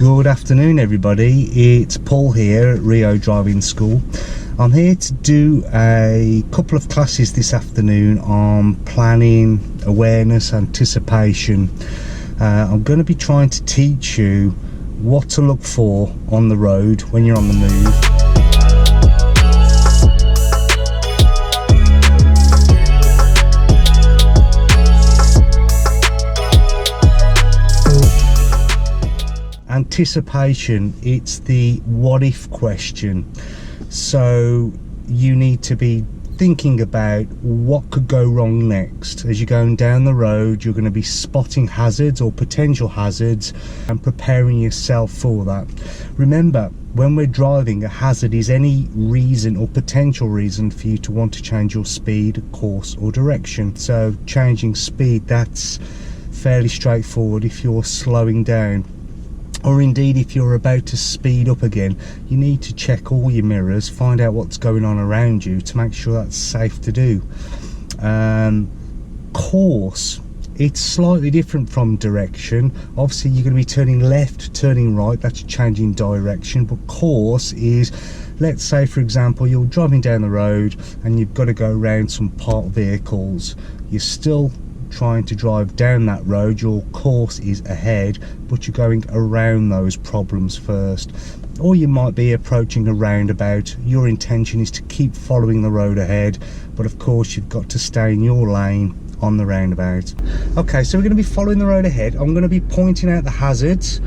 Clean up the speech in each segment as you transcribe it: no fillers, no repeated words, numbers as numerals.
Good afternoon everybody, it's Paul here at Rio Driving School. I'm here to do a couple of classes this afternoon on planning, awareness, anticipation. I'm going to be trying to teach you what to look for on the road when you're on the move. Anticipation, it's the what if question. So you need to be thinking about what could go wrong next. As you're going down the road, you're going to be spotting hazards or potential hazards and preparing yourself for that. Remember, when we're driving, a hazard is any reason or potential reason for you to want to change your speed, course or direction. So changing speed, that's fairly straightforward if you're slowing down. Or indeed, if you're about to speed up again, you need to check all your mirrors, find out what's going on around you to make sure that's safe to do. Course, it's slightly different from direction. Obviously you're going to be turning left, turning right, that's changing direction. But course is, let's say for example you're driving down the road and you've got to go around some parked vehicles. You're still trying to drive down that road, your course is ahead, but you're going around those problems first. Or you might be approaching a roundabout, your intention is to keep following the road ahead, but of course you've got to stay in your lane on the roundabout. Okay, so we're going to be following the road ahead. I'm going to be pointing out the hazards,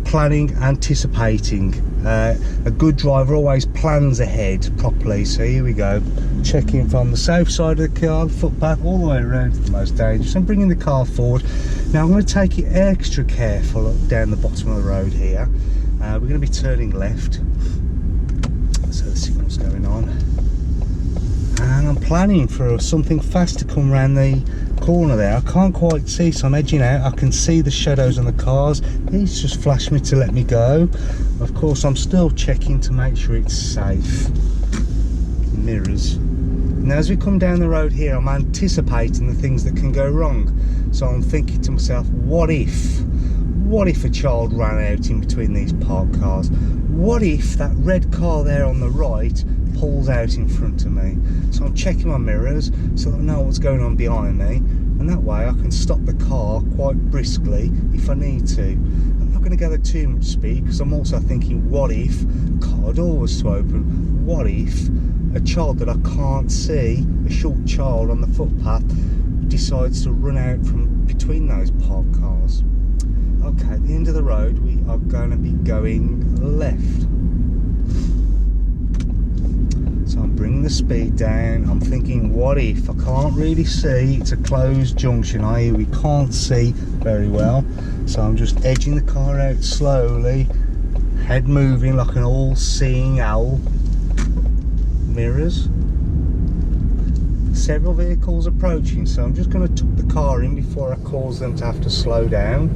planning, anticipating. A good driver always plans ahead properly. So here we go, checking from the safe side of the car, the footpath, all the way around to the most dangerous. I'm bringing the car forward. Now I'm going to take it extra careful down the bottom of the road here. We're going to be turning left, so the signal's going on, and I'm planning for something fast to come around the corner there. I can't quite see, so I'm edging out. I can see the shadows on the cars. He's just flashed me to let me go. Of course I'm still checking to make sure it's safe. Mirrors. Now as we come down the road here, I'm anticipating the things that can go wrong. So I'm thinking to myself, what if a child ran out in between these parked cars? What if that red car there on the right pulls out in front of me? So I'm checking my mirrors so that I know what's going on behind me, and that way I can stop the car quite briskly if I need to. I'm not going to gather too much speed because I'm also thinking, what if a car door was to open? What if a child that I can't see, a short child on the footpath, decides to run out from between those parked cars? Okay, at the end of the road we are going to be going left. So I'm bringing the speed down. I'm thinking, what if? I can't really see, it's a closed junction here, we can't see very well. So I'm just edging the car out slowly, head moving like an all-seeing owl. Mirrors. Several vehicles approaching, so I'm just going to tuck the car in before I cause them to have to slow down.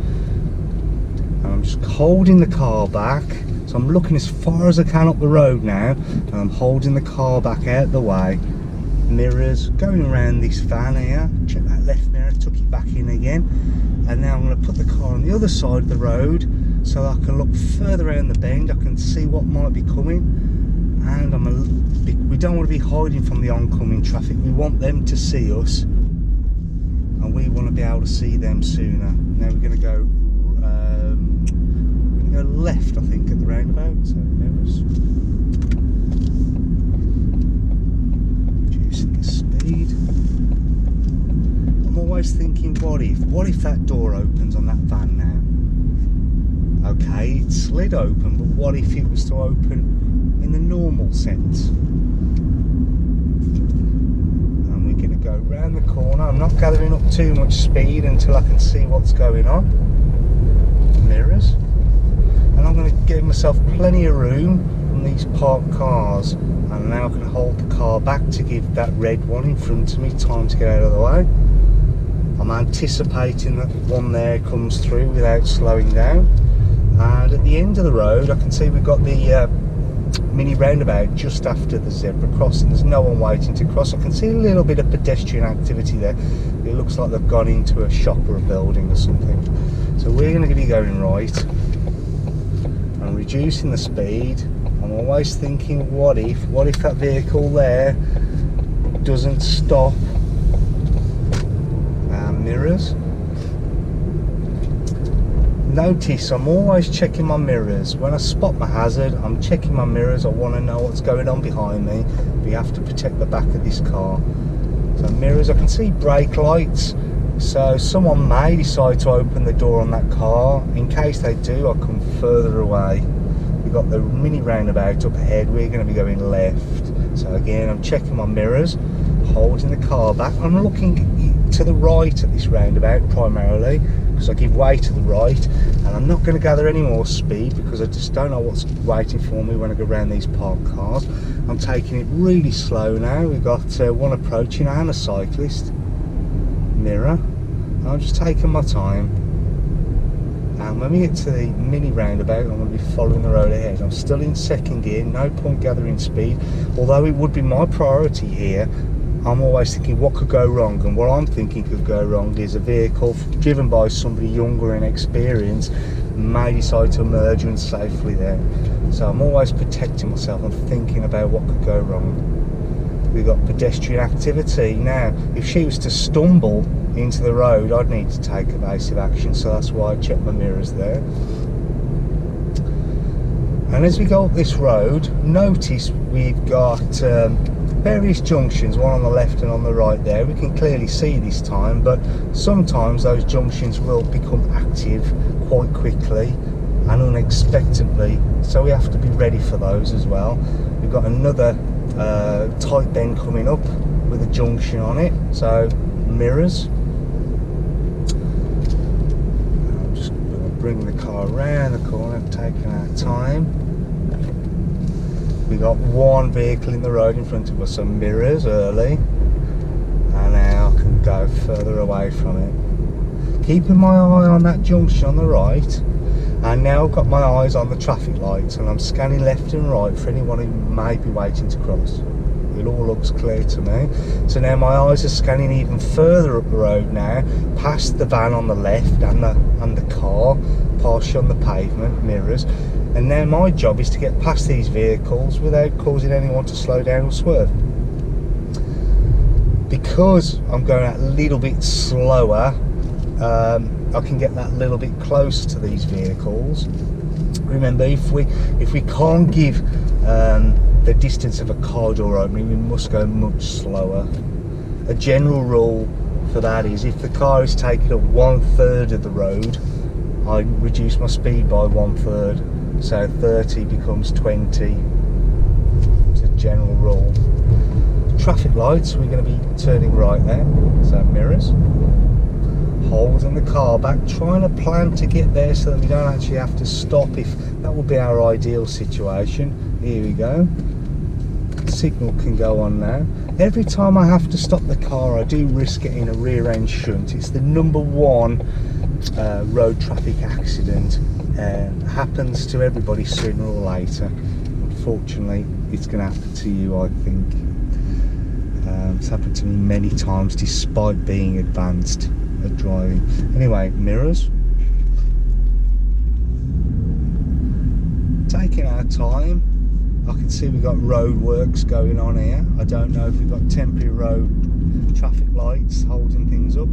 And I'm just holding the car back, so I'm looking as far as I can up the road now, and I'm holding the car back out the way. Mirrors, going around this van here, check that left mirror, tuck it back in again, and now I'm going to put the car on the other side of the road so I can look further around the bend, I can see what might be coming, and we don't want to be hiding from the oncoming traffic. We want them to see us, and we want to be able to see them sooner. Now we're going to go left, I think, at the roundabout. So mirrors, reducing the speed. I'm always thinking, what if that door opens on that van now? Okay, it slid open, but what if it was to open in the normal sense? And we're going to go round the corner. I'm not gathering up too much speed until I can see what's going on. Mirrors. And I'm going to give myself plenty of room on these parked cars, and now I can hold the car back to give that red one in front of me time to get out of the way. I'm anticipating that one there comes through without slowing down, and at the end of the road I can see we've got the mini roundabout just after the zebra crossing. There's no one waiting to cross. I can see a little bit of pedestrian activity there. It looks like they've gone into a shop or a building or something. So we're going to be going right. reducing the speed, I'm always thinking, what if that vehicle there doesn't stop? Mirrors. Notice I'm always checking my mirrors. When I spot my hazard, I'm checking my mirrors. I want to know what's going on behind me. We have to protect the back of this car. So mirrors, I can see brake lights. So someone may decide to open the door on that car. In case they do, I'll come further away. We've got the mini roundabout up ahead. We're going to be going left. So again, I'm checking my mirrors, holding the car back. I'm looking to the right at this roundabout primarily, because I give way to the right, and I'm not going to gather any more speed because I just don't know what's waiting for me when I go around these parked cars. I'm taking it really slow now. We've got one approaching and a cyclist. Mirror. I'm just taking my time, and when we get to the mini roundabout, I'm going to be following the road ahead. I'm still in second gear, no point gathering speed, although it would be my priority here. I'm always thinking what could go wrong, and what I'm thinking could go wrong is a vehicle driven by somebody younger in experience may decide to merge unsafely there. So I'm always protecting myself and thinking about what could go wrong. We've got pedestrian activity. Now, if she was to stumble into the road, I'd need to take evasive action, so that's why I check my mirrors there. And as we go up this road, notice we've got various junctions, one on the left and on the right there. We can clearly see this time, but sometimes those junctions will become active quite quickly and unexpectedly, so we have to be ready for those as well. We've got another tight bend coming up with a junction on it, so mirrors. I'm just going to bring the car around the corner, taking our time. We got one vehicle in the road in front of us, so mirrors early, and now I can go further away from it. Keeping my eye on that junction on the right, and now I've got my eyes on the traffic lights, and I'm scanning left and right for anyone who may be waiting to cross. It all looks clear to me. So now my eyes are scanning even further up the road now, past the van on the left and the car, partially on the pavement, mirrors. And now my job is to get past these vehicles without causing anyone to slow down or swerve. Because I'm going a little bit slower, I can get that little bit closer to these vehicles. Remember, if we can't give the distance of a car door opening, we must go much slower. A general rule for that is if the car is taking up 1/3 of the road, I reduce my speed by 1/3. So 30 becomes 20. It's a general rule. Traffic lights, we're going to be turning right there. So mirrors. Holding the car back, trying to plan to get there so that we don't actually have to stop. If that would be our ideal situation. Here we go. Signal can go on now. Every time I have to stop the car, I do risk getting a rear end shunt. It's the #1 road traffic accident. Happens to everybody sooner or later. Unfortunately, it's going to happen to you, I think. It's happened to me many times despite being advanced at driving. Anyway, mirrors. Taking our time. I can see we've got road works going on here. I don't know if we've got temporary road traffic lights holding things up.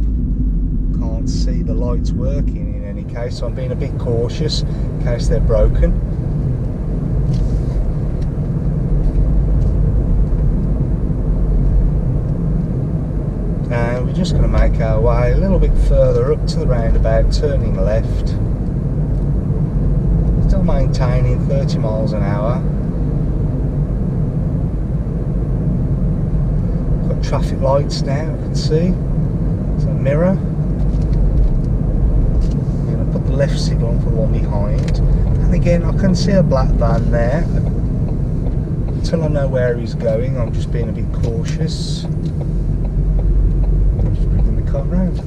Can't see the lights working in any case, so I'm being a bit cautious in case they're broken. And we're just going to make our way a little bit further up to the roundabout, turning left. Still maintaining 30 miles an hour. Got traffic lights now, I can see. It's a mirror. Put the left signal on for the one behind, and again I can see a black van there. Until I know where he's going, I'm just being a bit cautious. Just bringing the car round.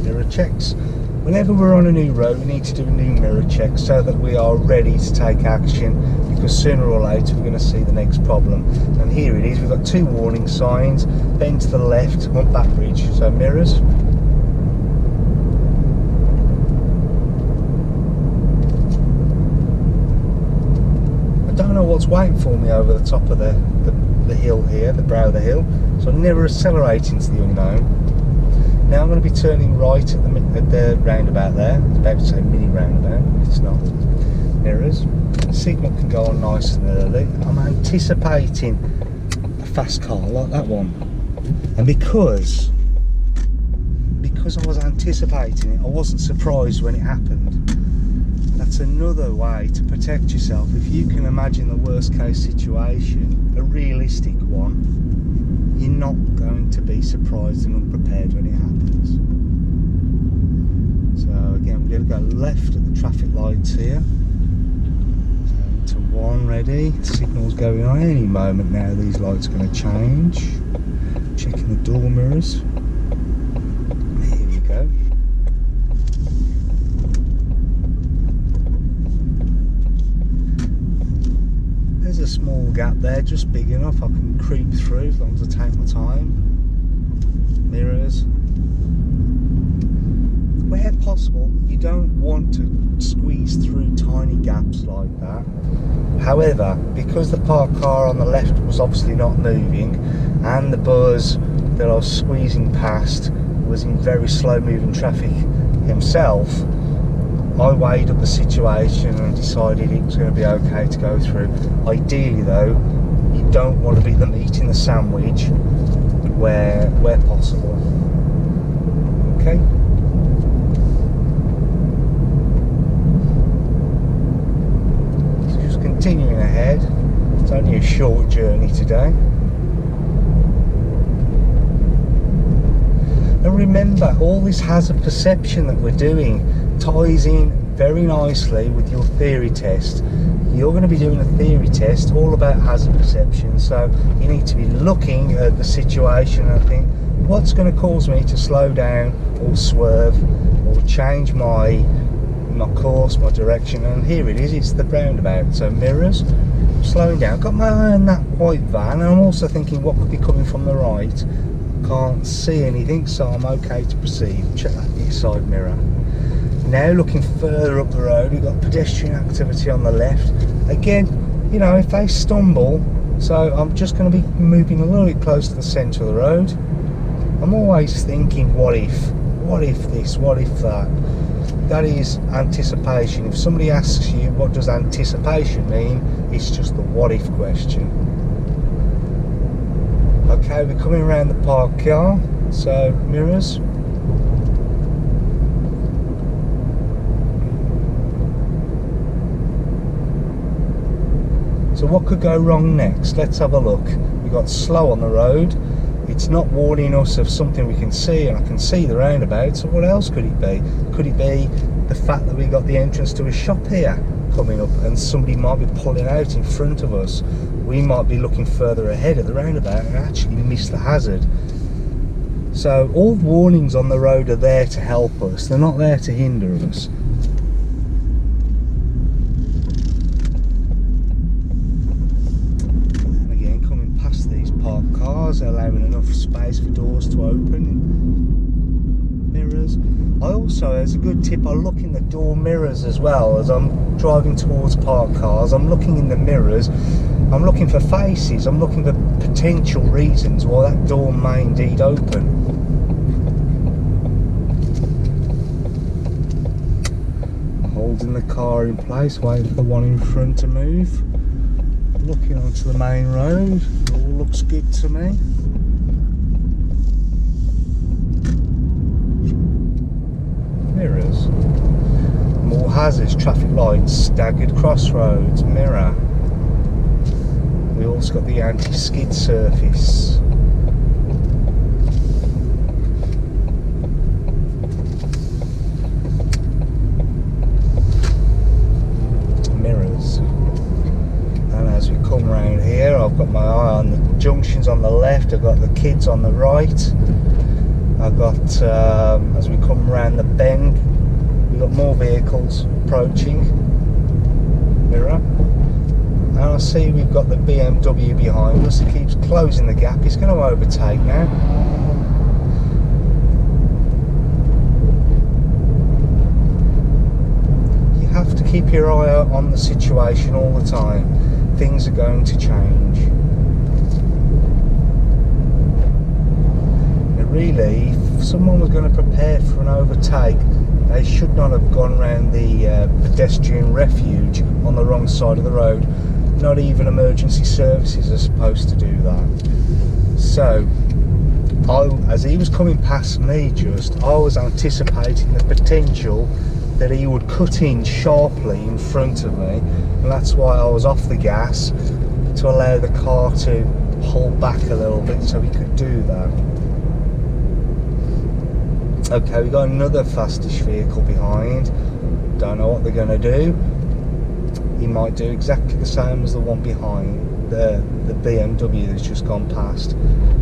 Mirror checks. Whenever we're on a new road, we need to do a new mirror check so that we are ready to take action, because sooner or later we're going to see the next problem. And here it is, we've got 2 warning signs, bend to the left, humpback bridge, so mirrors. waiting for me over the top of the hill here, the brow of the hill. So I'm never accelerating to the unknown. Now I'm going to be turning right at the roundabout there. It's about to say mini roundabout, but it's not. Mirrors. The signal can go on nice and early. I'm anticipating a fast car like that one. And because I was anticipating it, I wasn't surprised when it happened. That's another way to protect yourself. If you can imagine the worst case situation, a realistic one, you're not going to be surprised and unprepared when it happens. So again, we're going to go left at the traffic lights here. So into one, ready. The signal's going on any moment now. These lights are going to change. Checking the door mirrors. Here we go. There's a small gap there, just big enough I can creep through as long as I take my time. Mirrors. Where possible, you don't want to squeeze through tiny gaps like that. However, because the parked car on the left was obviously not moving, and the buzz that I was squeezing past was in very slow moving traffic himself, I weighed up the situation and decided it was going to be okay to go through. Ideally though, you don't want to be the meat in the sandwich where possible. Okay. So just continuing ahead. It's only a short journey today. And remember, all this hazard perception that we're doing ties in very nicely with your theory test. You're going to be doing a theory test all about hazard perception, so you need to be looking at the situation and think, what's going to cause me to slow down or swerve or change my course, my direction? And here it is, it's the roundabout. So mirrors, slowing down, got my eye on that white van, and I'm also thinking what could be coming from the right. Can't see anything, so I'm okay to proceed. Check that near side mirror. Now looking further up the road, we've got pedestrian activity on the left. Again, you know, if they stumble, so I'm just going to be moving a little bit close to the centre of the road. I'm always thinking, what if this, what if that? That is anticipation. If somebody asks you what does anticipation mean, it's just the what if question. Okay, we're coming around the parked car, so mirrors. So what could go wrong next? Let's have a look. We've got slow on the road. It's not warning us of something we can see, and I can see the roundabout, so what else could it be? Could it be the fact that we got the entrance to a shop here coming up and somebody might be pulling out in front of us? We might be looking further ahead at the roundabout and actually miss the hazard. So all warnings on the road are there to help us, they're not there to hinder us. And again, coming past these parked cars, allowing enough space for doors to open. Mirrors. I also, as a good tip, I look in the door mirrors as well. As I'm driving towards parked cars, I'm looking in the mirrors. I'm looking for faces, I'm looking for potential reasons why that door may indeed open. Holding the car in place, waiting for the one in front to move. Looking onto the main road, all looks good to me. Mirrors. More hazards, traffic lights, staggered crossroads, mirror. We also got the anti-skid surface. Mirrors. And as we come round here, I've got my eye on the junctions on the left, I've got the kids on the right. I've got, as we come round the bend, we've got more vehicles approaching. Mirror. And I see we've got the BMW behind us. It keeps closing the gap. It's going to overtake now. You have to keep your eye out on the situation all the time. things are going to change. Now really, if someone was going to prepare for an overtake, they should not have gone round the pedestrian refuge on the wrong side of the road. Not even emergency services are supposed to do that. So as he was coming past me, I was anticipating the potential that he would cut in sharply in front of me, and that's why I was off the gas to allow the car to hold back a little bit so he could do that. Okay, we got another fastish vehicle behind. Don't know what they're going to do. He might do exactly the same as the one behind, the BMW that's just gone past.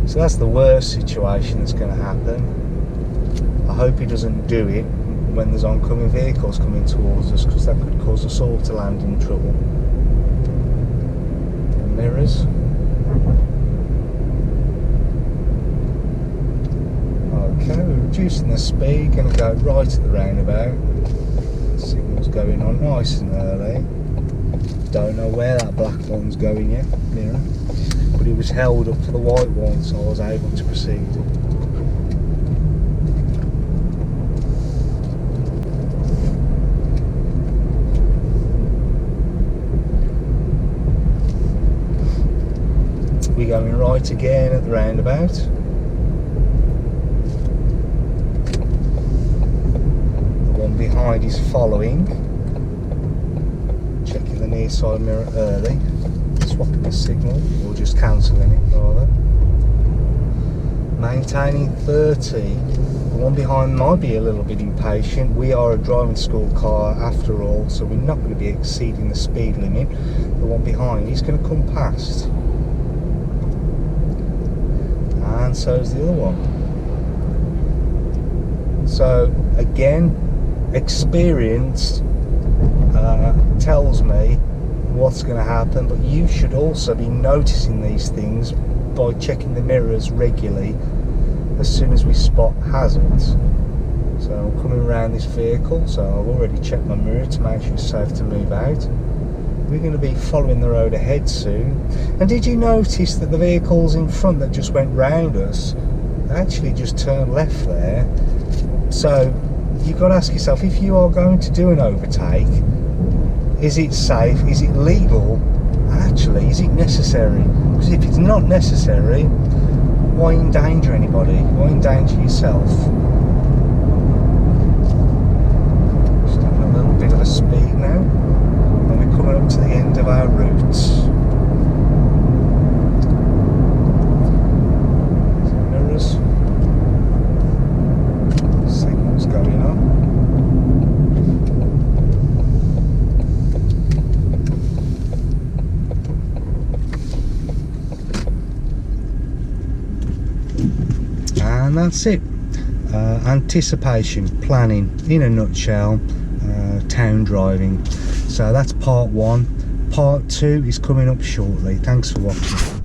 So that's the worst situation that's going to happen. I hope he doesn't do it when there's oncoming vehicles coming towards us, because that could cause us all to land in trouble. Mirrors. Okay, we're reducing the speed, going to go right at the roundabout. Signal's going on nice and early. Don't know where that black one's going yet, mirror, but it was held up for the white one, so I was able to proceed. We're going right again at the roundabout. The one behind is following. Checking the near side mirror early. Swapping the signal, or just cancelling it rather. Maintaining 30. The one behind might be a little bit impatient. We are a driving school car after all, so we're not going to be exceeding the speed limit. The one behind is going to come past. And so is the other one. So again, experience tells me what's going to happen, but you should also be noticing these things by checking the mirrors regularly as soon as we spot hazards. So I'm coming around this vehicle, so I've already checked my mirror to make sure it's safe to move out. We're going to be following the road ahead soon. And did you notice that the vehicles in front that just went round us, they actually just turned left there? So you've got to ask yourself, if you are going to do an overtake, is it safe, is it legal, and actually is it necessary? Because if it's not necessary, why endanger anybody? Why endanger yourself? Just having a little bit of a speed now. We're coming up to the end of our route. Mirrors. Signals going on. And that's it. Anticipation, planning, in a nutshell, town driving. So that's part one. Part two is coming up shortly. Thanks for watching.